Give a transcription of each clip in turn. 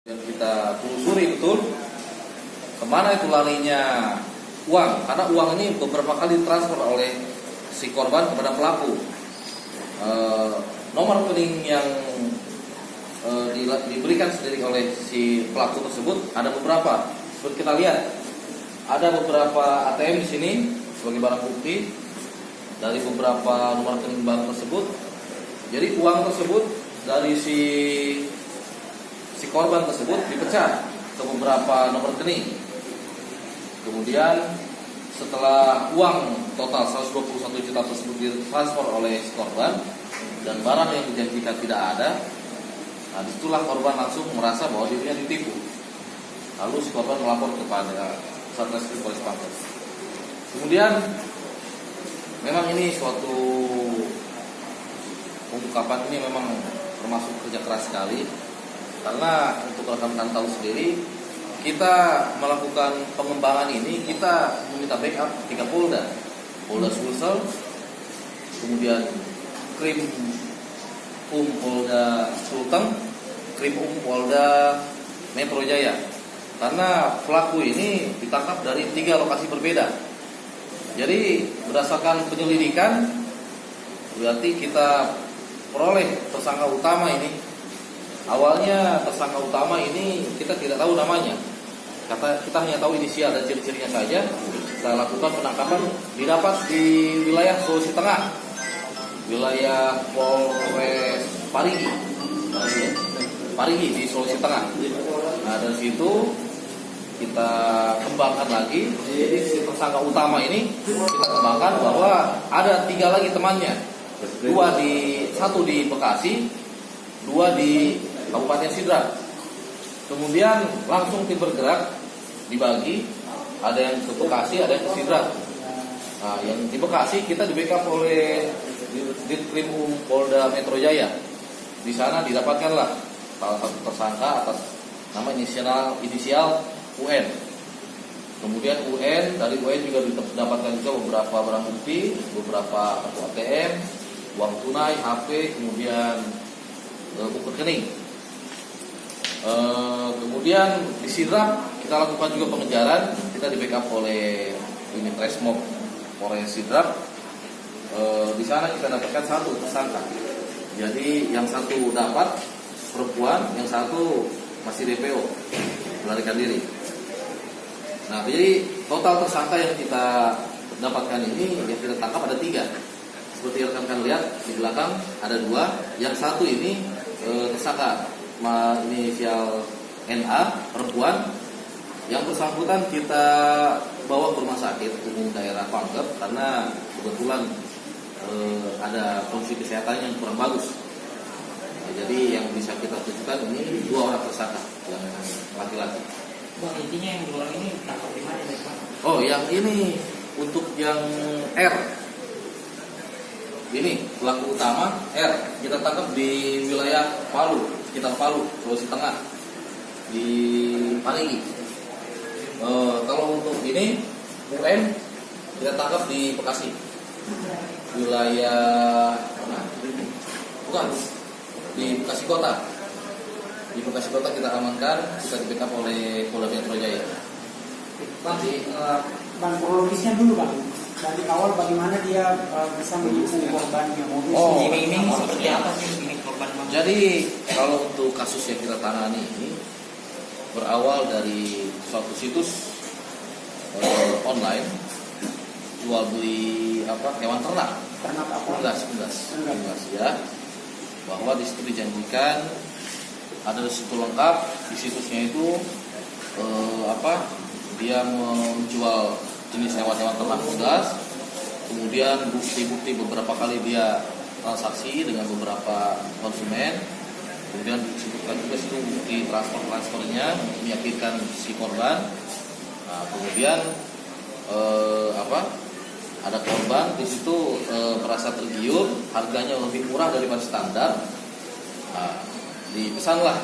Dan kita telusuri betul kemana itu larinya uang, karena uang ini beberapa kali transfer oleh si korban kepada pelaku. Nomor rekening yang diberikan sendiri oleh si pelaku tersebut ada beberapa. Seperti kita lihat, ada beberapa ATM di sini sebagai barang bukti dari beberapa nomor rekening bank tersebut. Jadi uang tersebut dari si korban tersebut dipecah ke beberapa nomor rekening. Kemudian setelah uang total 121 juta tersebut ditransfer oleh si korban dan barang yang dijanjikan tidak ada, nah disitulah korban langsung merasa bahwa dirinya ditipu. Lalu si korban melapor kepada Satreskrim Polres Pamekasan. Kemudian memang ini suatu ungkapan ini memang termasuk kerja keras sekali. Karena untuk rekan-rekan tahu sendiri, kita melakukan pengembangan ini, kita meminta backup 3 Polda, Polda Sulsel, kemudian Krim Polda Sulteng, Krim Polda Metro Jaya. Karena pelaku ini ditangkap dari 3 lokasi berbeda. Jadi berdasarkan penyelidikan, berarti kita peroleh tersangka utama ini. Awalnya tersangka utama ini kita tidak tahu namanya. Kita hanya tahu inisial dan ciri-cirinya saja. Kita lakukan penangkapan, didapat di wilayah Sulawesi Tengah, wilayah Polres Parigi di Sulawesi Tengah. Nah dari situ kita kembangkan lagi. Jadi si tersangka utama ini kita kembangkan bahwa ada 3 lagi temannya. 1 di Bekasi, 2 di Kabupaten Sidrap. Kemudian langsung tim bergerak dibagi, ada yang ke Bekasi, ada yang ke Sidrap. Nah, yang di Bekasi kita di backup oleh Ditkrim Polda Metro Jaya. Di sana didapatkanlah salah satu tersangka atas nama inisial UN. Kemudian dari UN juga didapatkan juga beberapa barang bukti, beberapa kartu ATM, uang tunai, HP, kemudian buku rekening. Kemudian di Sidrap kita lakukan juga pengejaran. Kita di backup oleh unit Resmob Polres Sidrap. Di sana kita dapatkan 1 tersangka. Jadi yang 1 dapat perempuan, yang 1 masih DPO, melarikan diri. Nah, jadi total tersangka yang kita dapatkan ini, yang kita tangkap ada 3. Seperti rekan-rekan lihat di belakang ada 2, yang 1 ini tersangka inisial NA, perempuan. Yang bersangkutan kita bawa ke rumah sakit umum daerah Pangkep karena kebetulan ada kondisi kesehatan yang kurang bagus. Jadi yang bisa kita tunjukkan ini 2 orang tersangka yang laki-laki. Bang, intinya yang 2 orang ini tangkap di mana ya, Pak? Oh, yang ini untuk yang R. Ini pelaku utama R, kita tangkap di wilayah Palu, sekitar Palu, Sulawesi Tengah, di Parigi. Kalau untuk ini UN kita tangkap di Bekasi, wilayah mana? Bukan, di Bekasi Kota. Di Bekasi Kota kita amankan, kita di backup oleh Polda Metro Jaya. Bang, kronologisnya dulu Bang. Dari awal bagaimana dia bisa menipu korbannya, modus ini seperti apa sih ini korban Bang? Jadi kalau untuk kasus yang kita tangani ini berawal dari suatu situs online jual beli hewan ternak. Ternak apa? Unggas ya. Bahwa di situ dijanjikan ada situ lengkap, di situsnya itu dia menjual jenis hewan-hewan ternak unggas. Kemudian bukti-bukti beberapa kali dia transaksi dengan beberapa konsumen. Kemudian disebutkan juga situ bukti transfernya untuk meyakinkan si korban. Nah, kemudian ada korban di situ merasa tergiur, harganya lebih murah daripada standar. Nah, dipesanlah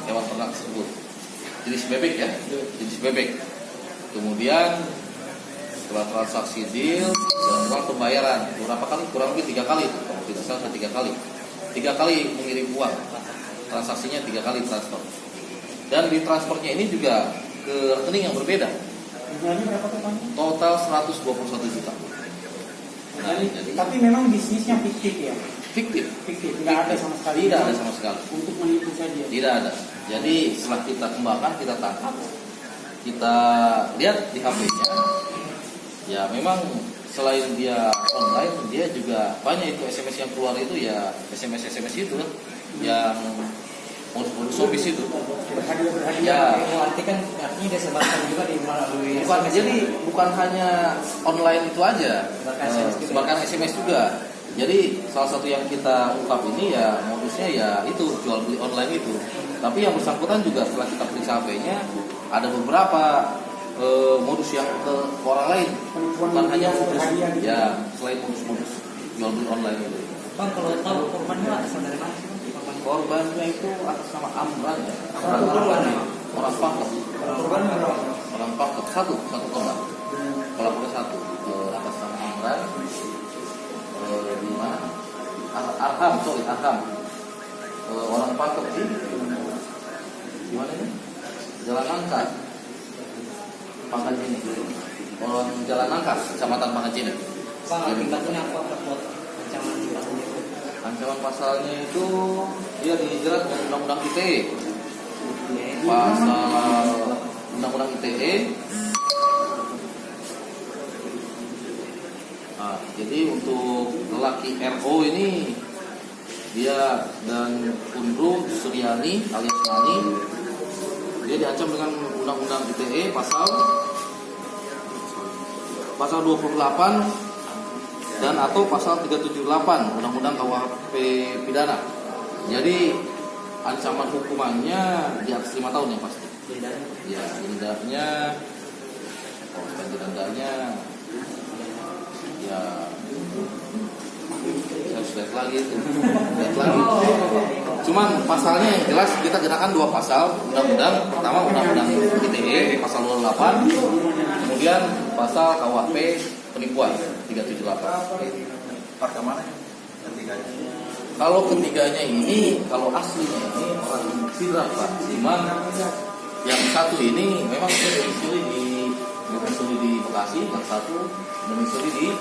hewan ternak tersebut, jenis bebek ya, jenis bebek. Kemudian setelah transaksi deal dan pembayaran beberapa kali, kurang lebih 3 kali, kalau tidak salah 3 kali mengirim uang transaksinya 3 kali transfer. Dan di transfernya ini juga ke rekening yang berbeda. Jumlahnya berapa tuh Bang? Total 121 juta. Nah, jadi Tapi memang bisnisnya fiktif ya? fiktif. Fiktif, nggak ada sama sekali. Tidak ada sama sekali. Untuk menipu saja. Tidak ada. Jadi setelah kita kembangkan, kita tangkap, kita lihat di HP-nya, ya memang selain dia online, dia juga banyak itu SMS yang keluar itu ya SMS itu yang modus showbiz itu. Berhadiah. Ya, Arti kan artinya dia sebarkan juga di melalui bukan, jadi bukan hanya online itu aja, Sebarkan SMS juga. sebarkan SMS juga. Jadi salah satu yang kita ungkap ini ya modusnya ya itu jual beli online itu. Tapi yang bersangkutan juga setelah kita periksa HP-nya ada beberapa modus yang ke orang lain, bukan hanya modus ya selain modus jual beli online itu. Bang, kalau tahu korbannya asal dari mana sih? Korbannya itu atas nama Amran ya. Orang Pangkep. Orang Pangkep satu korban. Pelakunya satu atas nama Amran. Di mana? Arham. Orang Pangkep di mana ini? Jalan Nangka. Pangkajene. Orang Jalan Nangka, Kecamatan Pangkajene. Bang, akibatnya apa buat ancaman pasalnya? Ancaman pasalnya itu dia dijerat dengan Undang-Undang ITE. Pasal Undang-Undang ITE. Nah, jadi untuk lelaki RO ini dia dan Undru Suryani alias Nani, dia diancam dengan Undang-Undang ITE pasal 28 dan atau pasal 378 Undang-Undang KUHP pidana. Jadi ancaman hukumannya di atas 5 tahun yang pasti. Ya, dendanya ya saya sudah lihat lagi itu. Cuman pasalnya yang jelas kita kenakan 2 pasal undang-undang. Pertama Undang-Undang ITE pasal 28, kemudian pasal KUHP penipuan 378. Part mana ketiganya? Kalau ketiganya ini, kalau aslinya ini orang Sidrap Pak. Cuman yang satu ini memang domisili di Bekasi, yang satu domisili di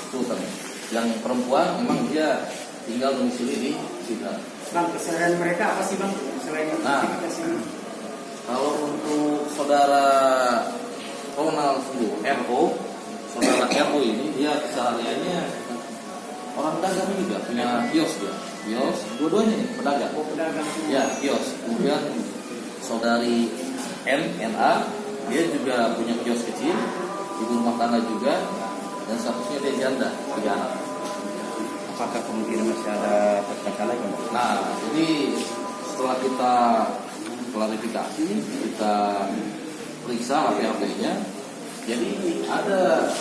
Sultan. Yang perempuan memang dia tinggal domisili di Sidrap. Bang, keseharian mereka apa sih Bang? Selain aktivitas ini? Kalau untuk saudara Ronald RO, saudara RO ini dia kesehariannya orang dagang juga, punya kios dia. Kios, dua-duanya nih pedagang. Oh, pedagang. Ya, kios. Kemudian saudari NA, dia juga punya kios kecil, ibu rumah tangga juga, dan statusnya dia janda, 3 anak. Apakah kemungkinan masih ada tersangka lagi? Nah, jadi setelah kita klarifikasi, kita periksa HP-nya, jadi ada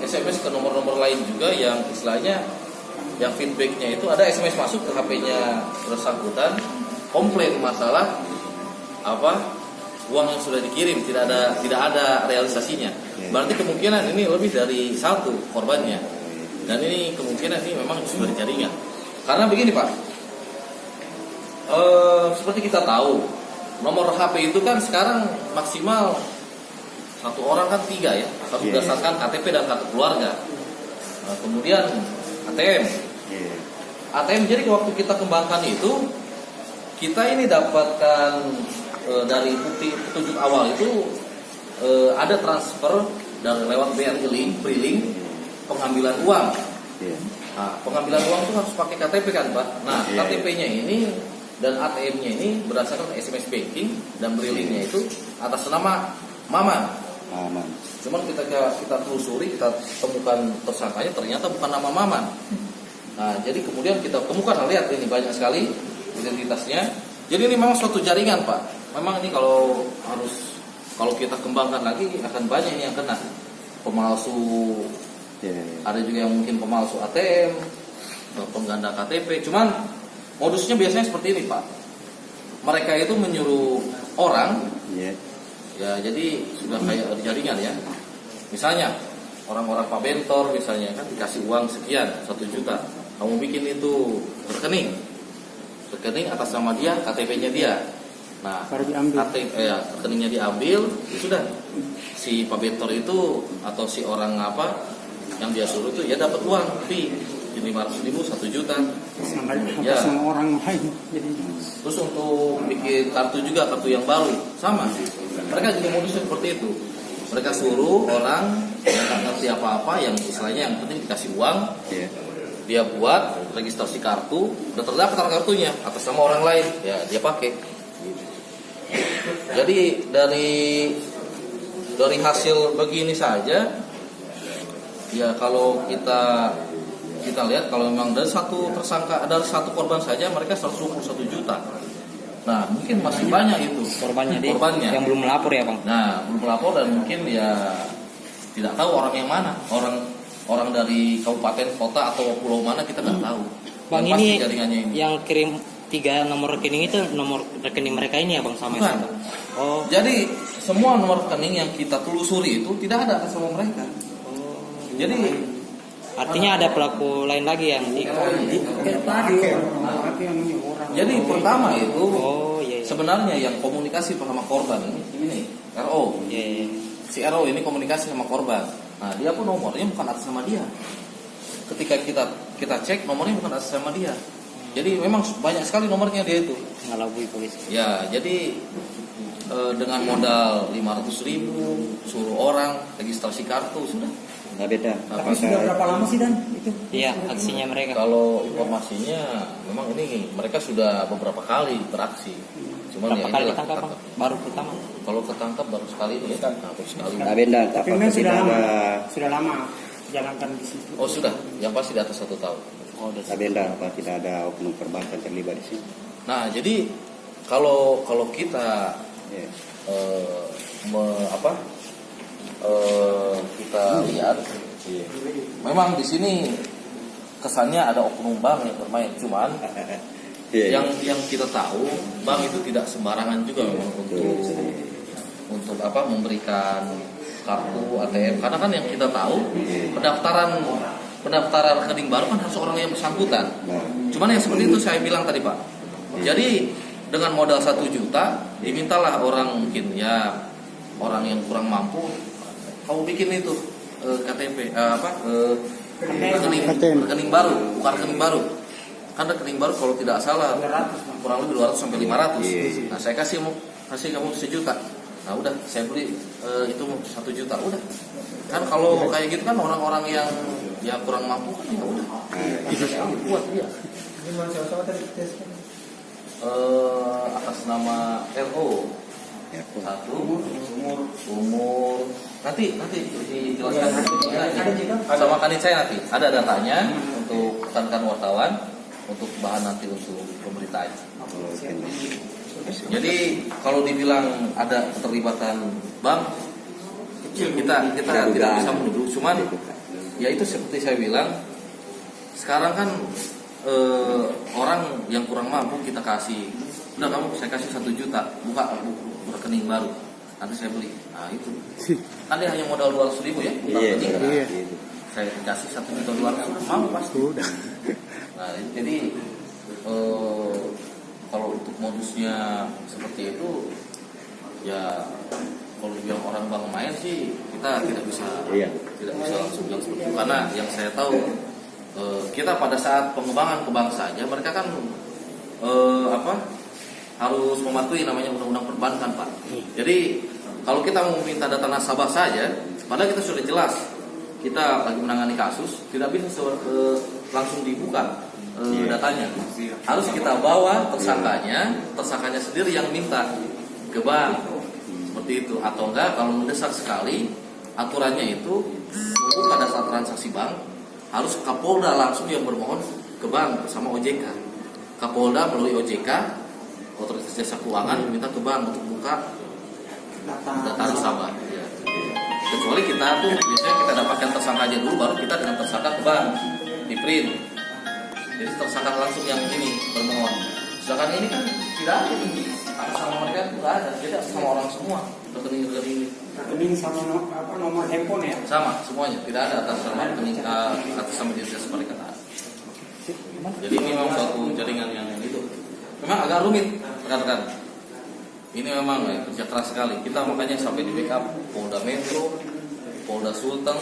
SMS ke nomor-nomor lain juga yang istilahnya yang feedbacknya itu ada SMS masuk ke HP-nya bersangkutan komplain masalah uang yang sudah dikirim tidak ada realisasinya. Berarti kemungkinan ini lebih dari satu korbannya, dan ini kemungkinan ini memang sudah jaringan. Karena begini Pak, seperti kita tahu nomor HP itu kan sekarang maksimal satu orang kan 3 ya, harus berdasarkan KTP dan kartu keluarga. Nah, kemudian ATM. Jadi waktu kita kembangkan itu, kita ini dapatkan dari bukti petunjuk awal itu ada transfer dan lewat BRI Link pengambilan uang. Nah, pengambilan uang itu harus pakai KTP kan Pak. Nah, KTP-nya ini dan ATM-nya ini berdasarkan SMS banking dan BRI-nya itu atas nama Maman. Cuman kita telusuri, kita temukan tersangkanya ternyata bukan nama Maman. Nah, jadi kemudian kita temukan, lihat ini banyak sekali identitasnya. Jadi ini memang suatu jaringan Pak. Memang ini kalau kita kembangkan lagi akan banyak ini yang kena. Pemalsu, ada juga yang mungkin pemalsu ATM, pengganda KTP. Cuman modusnya biasanya seperti ini Pak. Mereka itu menyuruh orang. Ya, jadi sudah kayak jaringan ya. Misalnya orang-orang Pak Bentor misalnya kan dikasih uang sekian 1 juta, kamu bikin itu rekening. rekening atas nama dia, KTP-nya dia. Nah, Baru diambil. rekeningnya diambil, ya sudah. Si Pak Bentor itu atau si orang apa yang dia suruh itu ya dapat uang fee 500.000, 1 juta. Ya. Sama orang lain. Jadi Terus untuk bikin kartu juga, kartu yang baru sama. Mereka juga modusnya seperti itu. Mereka suruh orang yang nggak ngerti apa-apa, yang istilahnya yang penting dikasih uang, Iya. dia buat registrasi kartu, udah terdaftar kartunya atas nama orang lain, ya dia pakai. Jadi dari hasil begini saja, ya kalau kita lihat kalau memang dari satu tersangka, dari satu korban saja mereka 121 juta. Nah mungkin masih banyak itu Korbannya yang belum melapor ya bang. Nah belum melapor dan mungkin ya tidak tahu orang yang mana, orang dari kabupaten, kota atau pulau mana kita nggak tahu. Bang, Yang pasti ini jaringannya ini. yang kirim 3 nomor rekening itu nomor rekening mereka ini ya bang sama Bukan. ya? Oh. Jadi semua nomor rekening yang kita telusuri itu tidak ada atas nama mereka. Jadi Artinya ada pelaku lain lagi yang kayak tadi orang yang ini orang. jadi pertama itu Oh iya. sebenarnya yang komunikasi sama korban ini RO. Iya. Si RO ini komunikasi sama korban. Nah dia pun nomornya bukan atas nama dia. Ketika kita cek nomornya bukan atas nama dia. Jadi memang banyak sekali nomornya dia itu. Ngelabui polisi. Ya jadi dengan modal 500.000 suruh orang registrasi kartu sudah. Nggak beda. Tapi sudah berapa lama sih Dan itu? Iya aksinya mereka. Kalau informasinya memang ini mereka sudah beberapa kali beraksi. Cuman Berapa ya kali inilah ditangkap bang? Baru pertama. Kalau ketangkap baru sekali ini ya. Nah, baru sekali. Nggak beda. Tapi Apakah memang sudah tidak lama. ada Sudah lama jalankan di situ. Oh sudah, yang pasti di atas 1 tahun. Oh udah. nggak beda apa tidak ada oknum perbankan terlibat di sini? Nah jadi kalau kita Iya. kita lihat, memang di sini kesannya ada oknum bank yang bermain. Cuman Iya. yang kita tahu bank itu tidak sembarangan juga memang untuk memberikan kartu ATM, karena kan yang kita tahu pendaftaran rekening baru kan harus orang yang bersangkutan. Nah, Cuman yang seperti itu saya bilang tadi Pak. Jadi dengan modal 1 juta dimintalah orang mungkin ya orang yang kurang mampu, kamu bikin itu KTP rekening baru, bukan rekening baru. Kan rekening baru kalau tidak salah kurang lebih 200 sampai 500. Iya. Nah saya kasih kamu 1 juta. Nah udah saya beli itu 1 juta udah. Kan kalau kayak gitu kan orang-orang yang kurang mampu kan ya udah. Bisa buat dia. Atas nama RO ya, aku. 1 umur nanti dijelaskan sama kanit saya nanti ada datanya untuk rekan wartawan untuk bahan nanti untuk pemberitaan. Jadi kalau dibilang ada keterlibatan bank kecil kita tidak bisa menuduh, cuman ya itu seperti saya bilang sekarang kan orang yang kurang mampu kita kasih, udah saya kasih 1 juta buka rekening baru nanti saya beli. Nah itu kan dia hanya modal 200.000 ya. Iya. Saya kasih 1.200.000 mau pasti. Nah jadi kalau untuk modusnya seperti itu ya kalau dibilang orang bank main sih kita tidak bisa langsung bilang seperti itu, karena yang saya tahu kita pada saat pengembangan ke bank saja mereka kan harus mematuhi namanya undang-undang perbankan Pak. Jadi kalau kita mau minta data nasabah saja, padahal kita sudah jelas kita lagi menangani kasus, tidak bisa langsung dibuka datanya. Harus kita bawa tersangkanya sendiri yang minta ke bank seperti itu. Atau enggak kalau mendesak sekali aturannya itu pada saat transaksi bank harus Kapolda langsung yang bermohon ke bank bersama OJK. Kapolda melalui OJK Otoritas Jasa Keuangan minta ke bank untuk buka data nasabah. Ya. Kecuali kita tuh biasanya kita dapatkan tersangka aja dulu, baru kita dengan tersangka ke bank di print. Jadi tersangka langsung yang ini bermohon. Sedangkan ini kan tidak ada ini. Atas sama mereka itu tidak ada. Jadi sama orang semua rekening ini. Rekening sama nomor handphone ya? Sama semuanya. Tidak ada atas sama rekening atas sama jasa mereka. Jadi ini memang suatu jaringan yang itu. memang agak rumit rekan-rekan. Ini memang kerja keras sekali. Kita makanya sampai di backup Polda Metro, Polda Sulteng.